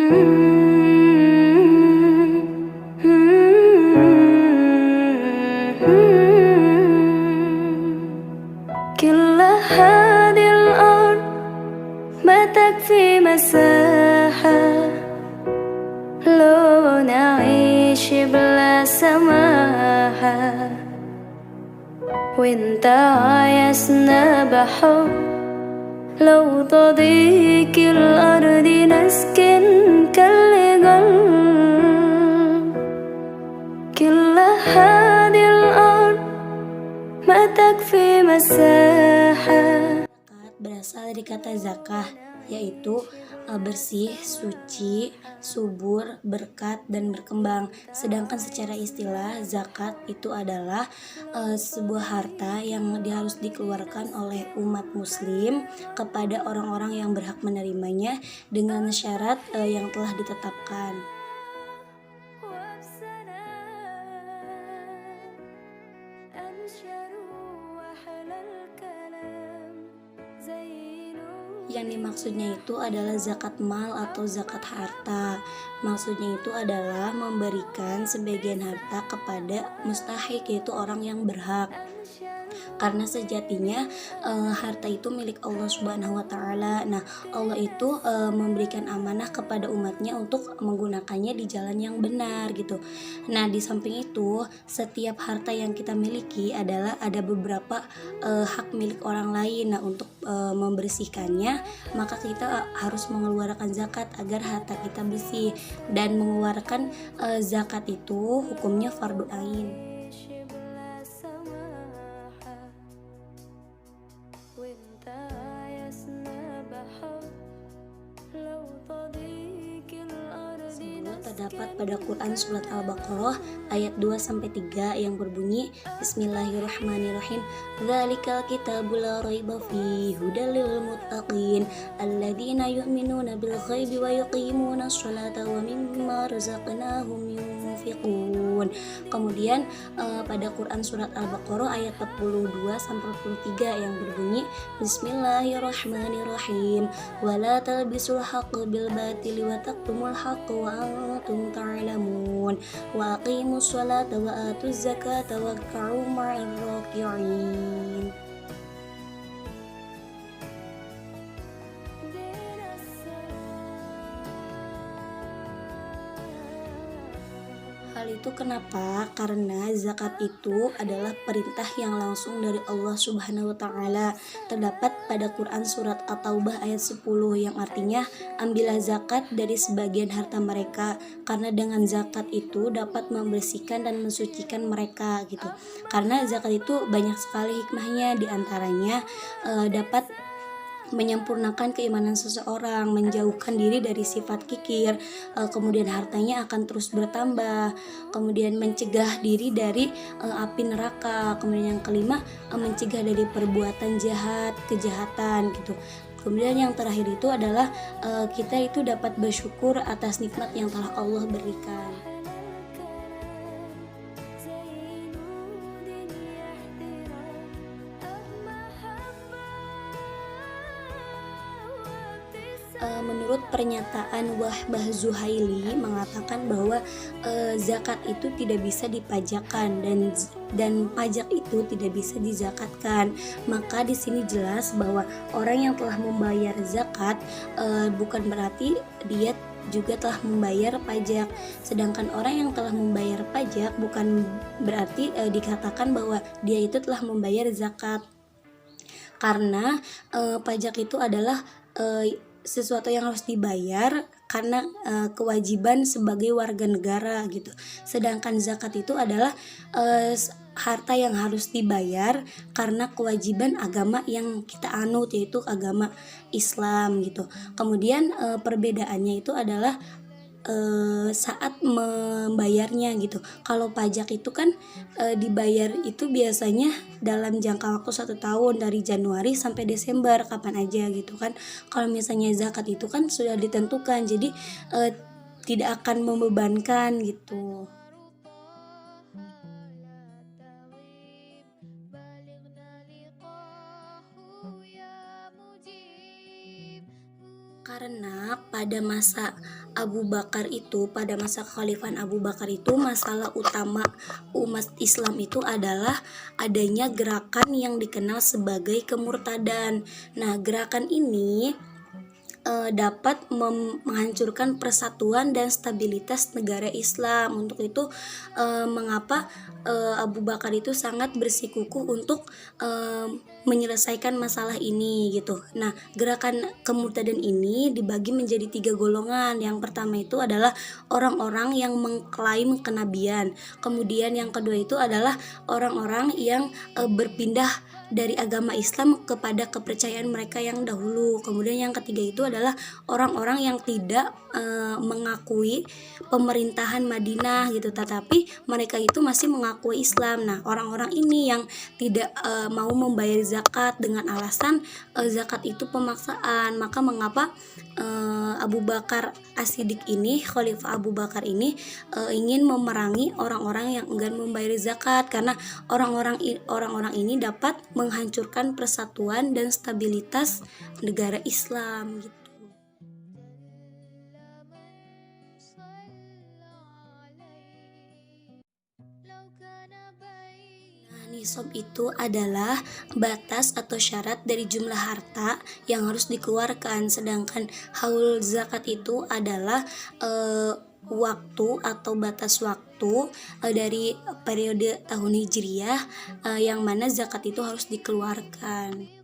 كل هذه الأرض ما تكفي مساحة لو نعيش بلا سماحة، وانت عايزنا بحب لو تضيق الأرض نسكن كالجل. كل هذه الأرض ما تكفي مساحة. Berasal dari kata zakah, yaitu bersih, suci, subur, berkat, dan berkembang. Sedangkan secara istilah, zakat itu adalah sebuah harta yang harus dikeluarkan oleh umat muslim kepada orang-orang yang berhak menerimanya dengan syarat yang telah ditetapkan. Yang dimaksudnya itu adalah zakat mal atau zakat harta. Maksudnya itu adalah memberikan sebagian harta kepada mustahik, yaitu orang yang berhak. Karena sejatinya harta itu milik Allah Subhanahu wa Ta'ala. Nah, Allah itu memberikan amanah kepada umatnya untuk menggunakannya di jalan yang benar gitu. Nah, di samping itu, setiap harta yang kita miliki adalah ada beberapa hak milik orang lain. Nah, untuk membersihkannya, maka kita harus mengeluarkan zakat agar harta kita bersih. Dan mengeluarkan zakat itu hukumnya fardu ain. Terdapat pada Quran surat Al-Baqarah ayat 2-3 yang berbunyi Bismillahirrahmanirrahim. Dzalikal kitabul la raiba fihi hudal lil muttaqin alladzina yu'minuna bil ghaibi wa yuqimuna sholata wa mimma razaqnahum yunfiqun. Kemudian pada Quran surat Al-Baqarah ayat 42-43 yang berbunyi Bismillahirrahmanirrahim. Wala talbisul haqqo bil batili wa taqtumul haqqo wa antum ta'lamun wa aqimus sholata wa atuz zakata warka'u ma'ar raki'in. Hal itu kenapa? Karena zakat itu adalah perintah yang langsung dari Allah Subhanahu wa Ta'ala. Terdapat pada Quran surat At-Taubah ayat 10 yang artinya ambillah zakat dari sebagian harta mereka, karena dengan zakat itu dapat membersihkan dan mensucikan mereka gitu. Karena zakat itu banyak sekali hikmahnya, diantaranya dapat menyempurnakan keimanan seseorang, menjauhkan diri dari sifat kikir, kemudian hartanya akan terus bertambah, kemudian mencegah diri dari api neraka, kemudian yang kelima mencegah dari perbuatan jahat, kejahatan gitu. Kemudian yang terakhir itu adalah kita itu dapat bersyukur atas nikmat yang telah Allah berikan. Menurut pernyataan Wahbah Zuhaili mengatakan bahwa zakat itu tidak bisa dipajakan dan pajak itu tidak bisa dizakatkan. Maka di sini jelas bahwa orang yang telah membayar zakat bukan berarti dia juga telah membayar pajak. Sedangkan orang yang telah membayar pajak bukan berarti dikatakan bahwa dia itu telah membayar zakat. Karena pajak itu adalah sesuatu yang harus dibayar karena kewajiban sebagai warga negara gitu. Sedangkan zakat itu adalah harta yang harus dibayar karena kewajiban agama yang kita anut, yaitu agama Islam gitu. Kemudian perbedaannya itu adalah saat membayarnya gitu. Kalau pajak itu kan dibayar itu biasanya dalam jangka waktu 1 tahun dari Januari sampai Desember, kapan aja gitu kan. Kalau misalnya zakat itu kan sudah ditentukan, jadi tidak akan membebankan gitu. Karena pada masa pada masa kekhalifahan Abu Bakar itu, masalah utama umat Islam itu adalah adanya gerakan yang dikenal sebagai kemurtadan. Nah, gerakan ini dapat menghancurkan persatuan dan stabilitas negara Islam. Untuk itu mengapa Abu Bakar itu sangat bersikukuh untuk menyelesaikan masalah ini gitu. Nah, gerakan kemurtadan ini dibagi menjadi 3 golongan. Yang pertama itu adalah orang-orang yang mengklaim kenabian. Kemudian yang kedua itu adalah orang-orang yang berpindah dari agama Islam kepada kepercayaan mereka yang dahulu. Kemudian yang ketiga itu adalah orang-orang yang tidak mengakui pemerintahan Madinah gitu, tetapi mereka itu masih mengakui Islam. Nah, orang-orang ini yang tidak mau membayar zakat dengan alasan zakat itu pemaksaan. Maka mengapa Abu Bakar As-Siddiq ini, Khalifah Abu Bakar ini ingin memerangi orang-orang yang enggan membayar zakat, karena orang-orang ini dapat menghancurkan persatuan dan stabilitas negara Islam gitu. Nisab itu adalah batas atau syarat dari jumlah harta yang harus dikeluarkan, sedangkan haul zakat itu adalah waktu atau batas waktu dari periode tahun Hijriyah yang mana zakat itu harus dikeluarkan.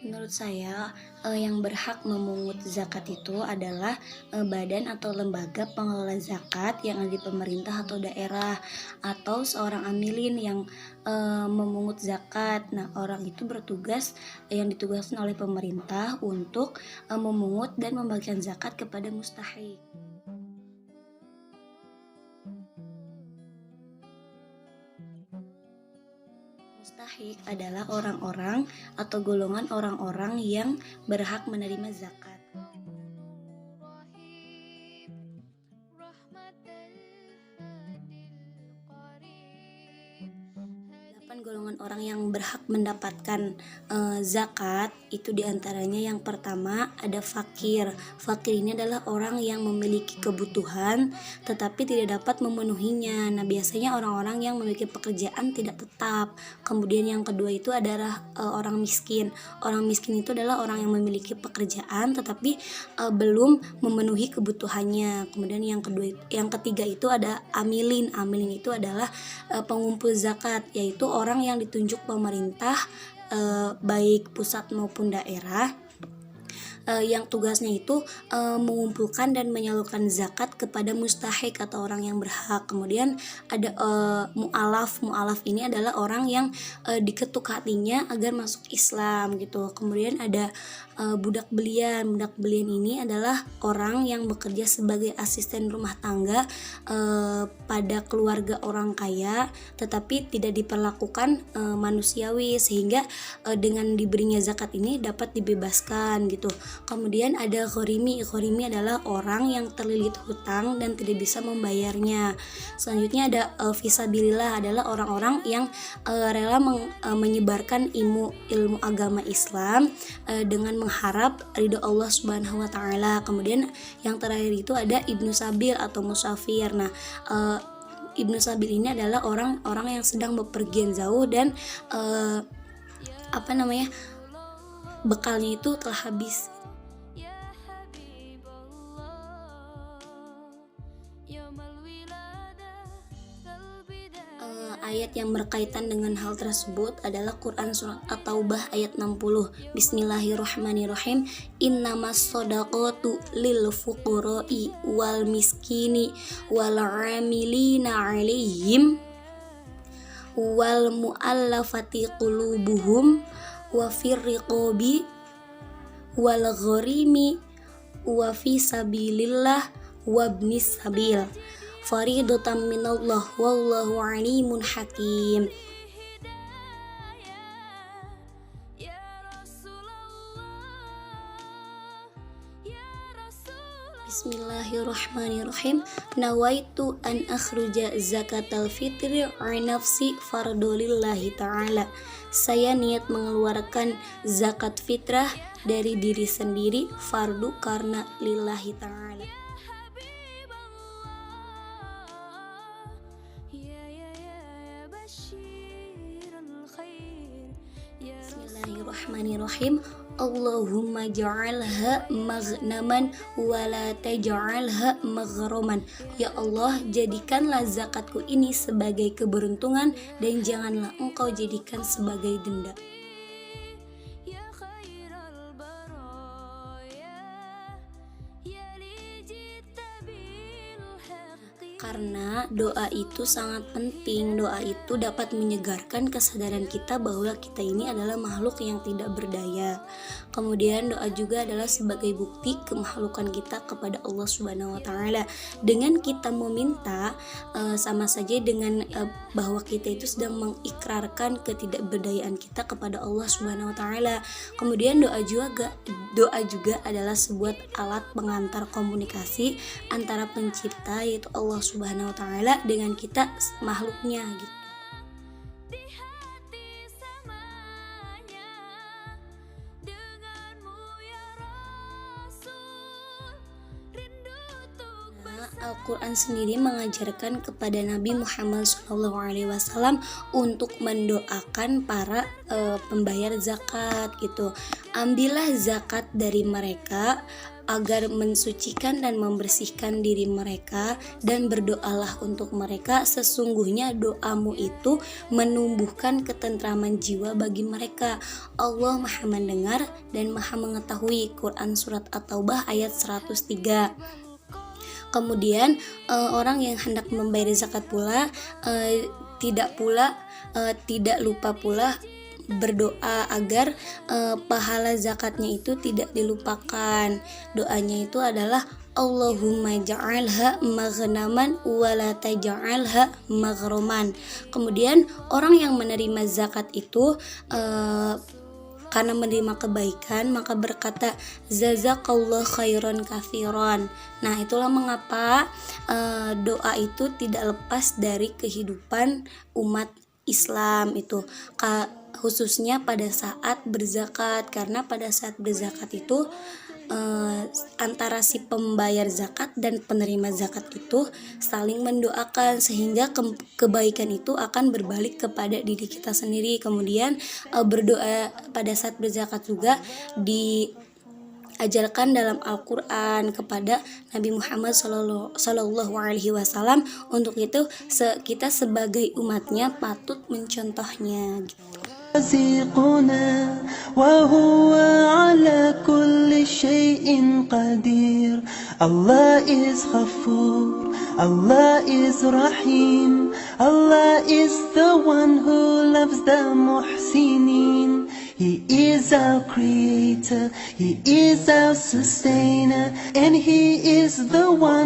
Menurut saya, yang berhak memungut zakat itu adalah badan atau lembaga pengelola zakat yang ada di pemerintah atau daerah, atau seorang amilin yang memungut zakat. Nah, orang itu yang ditugaskan oleh pemerintah untuk memungut dan membagikan zakat kepada mustahik. Mustahik adalah orang-orang atau golongan orang-orang yang berhak menerima zakat. Golongan orang yang berhak mendapatkan zakat itu diantaranya yang pertama ada fakir. Fakir ini adalah orang yang memiliki kebutuhan tetapi tidak dapat memenuhinya. Nah, biasanya orang-orang yang memiliki pekerjaan tidak tetap. Kemudian yang kedua itu adalah orang miskin. Orang miskin itu adalah orang yang memiliki pekerjaan tetapi belum memenuhi kebutuhannya. Kemudian yang ketiga itu ada amilin. Amilin itu adalah pengumpul zakat, yaitu orang yang ditunjuk pemerintah baik pusat maupun daerah yang tugasnya itu mengumpulkan dan menyalurkan zakat kepada mustahik atau orang yang berhak. Kemudian ada mu'alaf. Mu'alaf ini adalah orang yang diketuk hatinya agar masuk Islam gitu. Kemudian ada budak belian. Budak belian ini adalah orang yang bekerja sebagai asisten rumah tangga pada keluarga orang kaya tetapi tidak diperlakukan manusiawi, sehingga dengan diberinya zakat ini dapat dibebaskan gitu. Kemudian ada ghorimi. Ghorimi adalah orang yang terlilit hutang dan tidak bisa membayarnya. Selanjutnya ada fisabilillah, adalah orang-orang yang rela menyebarkan ilmu agama Islam dengan mengharap ridho Allah Subhanahu wa taala. Kemudian yang terakhir itu ada ibnu sabil atau musafir. Nah, ibnu sabil ini adalah orang-orang yang sedang bepergian jauh dan bekalnya itu telah habis. Ayat yang berkaitan dengan hal tersebut adalah Quran surat At-Taubah ayat 60. Bismillahirrahmanirrahim. Innamas shadaqatu lil fuqara'i wal miskini wal 'amilina 'alaihim wal mu'allafati qulubuhum wa fir riqabi wal gharimi wa fi sabilillah wa ibnis sabil faridatan minallah wallahu alimun hakim. Bismillahirrahmanirrahim. Nawaitu an akhruja zakatal fitri nafsi fardulillahi ta'ala. Saya niat mengeluarkan zakat fitrah dari diri sendiri, fardu karena lillahi ta'ala. Bismillahirrahmanirrahim. Allahumma ja'alha maghnaman wa la taj'alha maghraman. Ya Allah, jadikanlah zakatku ini sebagai keberuntungan dan janganlah engkau jadikan sebagai denda. Karena doa itu sangat penting. Doa itu dapat menyegarkan kesadaran kita bahwa kita ini adalah makhluk yang tidak berdaya. Kemudian doa juga adalah sebagai bukti kemakhlukan kita kepada Allah Subhanahu wa taala. Dengan kita meminta sama saja dengan bahwa kita itu sedang mengikrarkan ketidakberdayaan kita kepada Allah Subhanahu wa taala. Kemudian doa juga adalah sebuah alat pengantar komunikasi antara pencipta yaitu Allah Subhanahu wa taala dengan kita makhluknya gitu. Al-Quran sendiri mengajarkan kepada Nabi Muhammad SAW untuk mendoakan para pembayar zakat gitu. Ambillah zakat dari mereka agar mensucikan dan membersihkan diri mereka, dan berdoalah untuk mereka, sesungguhnya doamu itu menumbuhkan ketentraman jiwa bagi mereka. Allah Maha mendengar dan Maha mengetahui. Quran Surat At-Taubah ayat 103. Kemudian orang yang hendak membayar zakat pula tidak lupa pula berdoa agar pahala zakatnya itu tidak dilupakan. Doanya itu adalah Allahumma ja'alha maghnaman wa la taj'alha maghraman. Kemudian orang yang menerima zakat itu karena menerima kebaikan maka berkata jazakallahu khairan katsiran. Nah, itulah mengapa doa itu tidak lepas dari kehidupan umat Islam itu, khususnya pada saat berzakat, karena pada saat berzakat itu antara si pembayar zakat dan penerima zakat itu saling mendoakan sehingga kebaikan itu akan berbalik kepada diri kita sendiri. Kemudian berdoa pada saat berzakat juga diajarkan dalam Al-Quran kepada Nabi Muhammad SAW. Untuk itu kita sebagai umatnya patut mencontohnya gitu. وهو على كل شيء قدير. Allah is Ghafur, Allah is Rahim, Allah is the one who loves the muhsinin. He is our creator, He is our sustainer, and He is the one